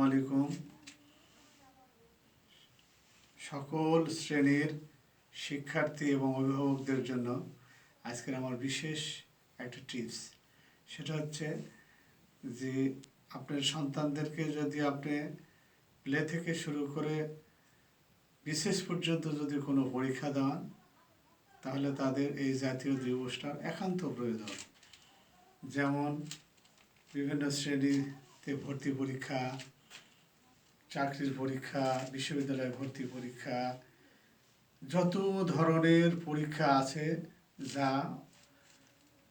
আলাইকুম। সকল শ্রেণীর শিক্ষার্থী এবং অভিভাবকদের জন্য আজকের আমার বিশেষ একটা টিপস। সেটা হচ্ছে যে আপনার সন্তানদেরকে যদি আপনি প্লে থেকে শুরু করে বিশেষ পর্যন্ত যদি কোনো পরীক্ষা দেন, তাহলে তাদের এই জাতীয় দিবসটার একান্ত প্রয়োজন। যেমন বিভিন্ন শ্রেণীতে ভর্তি পরীক্ষা, চাকরির পরীক্ষা, বিশ্ববিদ্যালয়ে ভর্তি পরীক্ষা, যত ধরনের পরীক্ষা আছে যা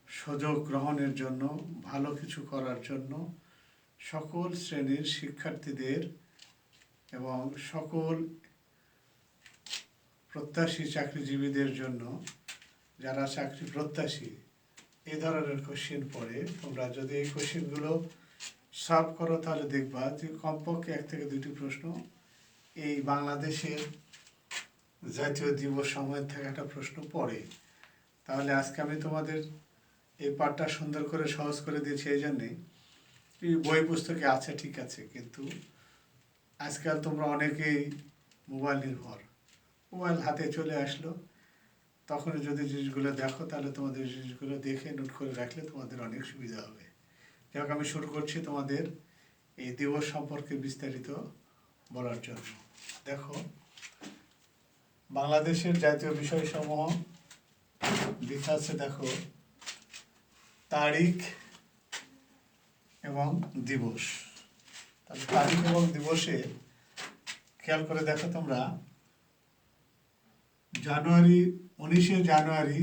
সুযোগ গ্রহণের জন্য, ভালো কিছু করার জন্য সকল শ্রেণীর শিক্ষার্থীদের এবং সকল প্রত্যাশী চাকরিজীবীদের জন্য, যারা চাকরি প্রত্যাশী, এই ধরনের কোশ্চেন পড়ে তোমরা যদি এই কোশ্চেনগুলো সলভ করো, তাহলে দেখবা যে কমপক্ষে 1 থেকে 2টি প্রশ্ন এই বাংলাদেশের জাতীয় দিবস সময়ের থেকে একটা প্রশ্ন পড়ে। তাহলে আজকে আমি তোমাদের এই পাঠটা সুন্দর করে সহজ করে দিয়েছি। এই জন্যেই বই পুস্তকে আছে, ঠিক আছে, কিন্তু আজকাল তোমরা অনেকেই মোবাইল নির্ভর, মোবাইল হাতে চলে আসলো, তখন যদি জিনিসগুলো দেখো, তাহলে তোমাদের জিনিসগুলো দেখে নোট করে রাখলে তোমাদের অনেক সুবিধা হবে। যাই হোক, আমি শুরু করছি তোমাদের এই দিবস সম্পর্কে বিস্তারিত বলার জন্য। দেখো, বাংলাদেশের জাতীয় বিষয়সমূহ লেখা আছে। দেখো, তারিখ এবং দিবস। তাহলে তারিখ এবং দিবসে খেয়াল করে দেখো তোমরা, 19শে জানুয়ারি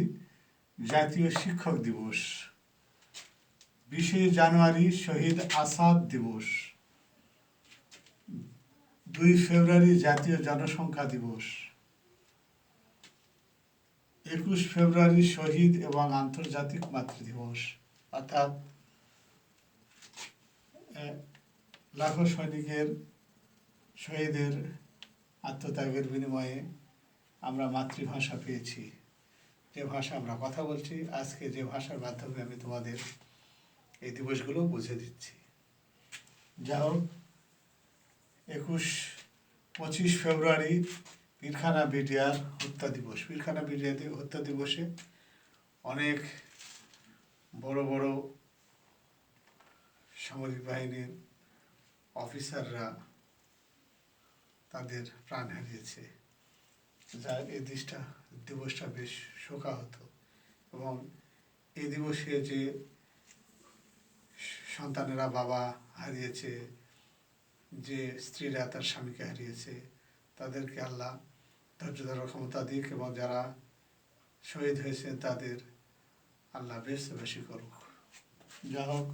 জাতীয় শিক্ষক দিবস, 20শে জানুয়ারি শহীদ আসাদ দিবস, 2 ফেব্রুয়ারি জাতীয় জনসংখ্যা দিবস, 21 ফেব্রুয়ারি শহীদ এবং আন্তর্জাতিক মাতৃদিবস, অর্থাৎ লাখো সৈনিকের শহীদের আত্মত্যাগের বিনিময়ে আমরা মাতৃভাষা পেয়েছি। যে ভাষা আমরা কথা বলছি, আজকে যে ভাষার মাধ্যমে আমি তোমাদের এই দিবসগুলো বুঝে দিচ্ছি। যা হোক, 25 ফেব্রুয়ারি পিলখানা বিডিআর হত্যা দিবস। পিলখানা বিডিআর হত্যা দিবসে অনেক বড় বড় সামরিক বাহিনীর অফিসাররা তাদের প্রাণ হারিয়েছে, যা এই দিবসটা বেশ শোকাহত। এবং এই দিবসে যে সন্তানেরা বাবা হারিয়েছে, যে স্ত্রীরা তার স্বামীকে হারিয়েছে, তাদেরকে আল্লাহ ধৈর্য ধরার ক্ষমতা দিক, এবং যারা শহীদ হয়েছেন তাদের আল্লাহ বেশি করুক। যা হোক,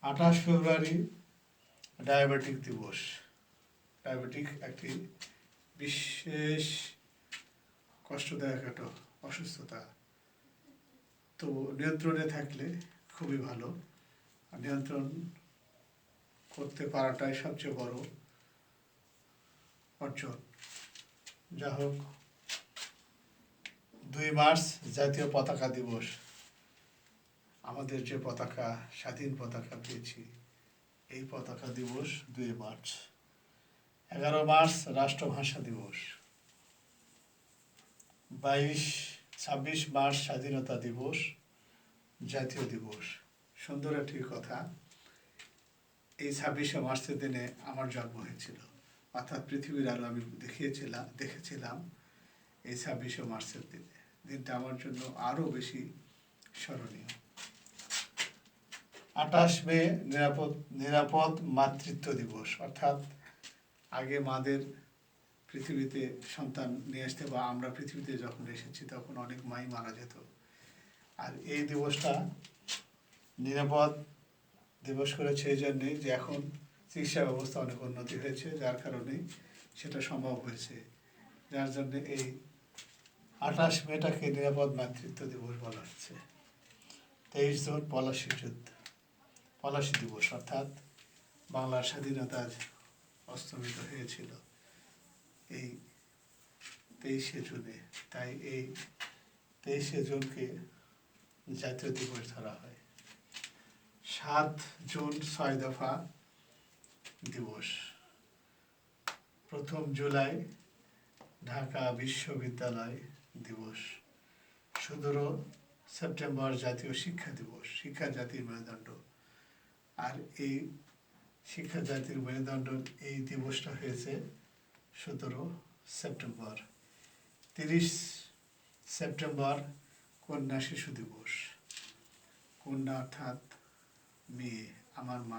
28 ফেব্রুয়ারি ডায়াবেটিক দিবস। ডায়াবেটিক একটি বিশেষ কষ্টদায়ক একটা অসুস্থতা, তো নিয়ন্ত্রণে থাকলে খুবই ভালো। নিয়ন্ত্রণ করতে পারাটাই সবচেয়ে বড় অর্জন। যা হোক, 2 মার্চ জাতীয় পতাকা দিবস। আমাদের যে পতাকা, স্বাধীন পতাকা পেয়েছি, এই পতাকা দিবস 2 মার্চ। 11 মার্চ রাষ্ট্রভাষা দিবস। 26 মার্চ স্বাধীনতা দিবস, জাতীয় দিবস। সুন্দর একটি কথা, এই 26শে মার্চের দিনে আমার জন্ম হয়েছিল, অর্থাৎ পৃথিবীর আলো আমি দেখেছিলাম এই 26শে মার্চের দিনে। দিনটা আমার জন্য আরও বেশি স্মরণীয়। 28 মে নিরাপদ মাতৃত্ব দিবস, অর্থাৎ আগে মাদের পৃথিবীতে সন্তান নিয়ে আসতে, বা আমরা পৃথিবীতে যখন এসেছি তখন অনেক মাই মারা যেত। আর এই দিবসটা নিরাপদ দিবস করেছে এই জন্যে যে এখন চিকিৎসা ব্যবস্থা অনেক উন্নতি হয়েছে, যার কারণে সেটা সম্ভব হয়েছে। যার জন্যে এই 28 মেটাকে নিরাপদ মাতৃত্ব দিবস বলা হচ্ছে। 23 জুন পলাশী দিবস, অর্থাৎ বাংলার স্বাধীনতা অস্তমিত হয়েছিল এই 23শে জুনে। তাই এই 23শে জুনকে জাতীয় দিবস ধরা হয়। 7 জুন 6 দফা দিবস। 1 জুলাই ঢাকা বিশ্ববিদ্যালয় দিবস। 17 সেপ্টেম্বর জাতীয় শিক্ষা দিবস, শিক্ষা জাতির মেরুদণ্ড। আর এই শিক্ষা জাতির মেরুদণ্ড এই দিবসটা হয়েছে 17 সেপ্টেম্বর। 30 সেপ্টেম্বর কন্যা শিশু দিবস। কন্যা অর্থাৎ মেয়ে, আমার মা।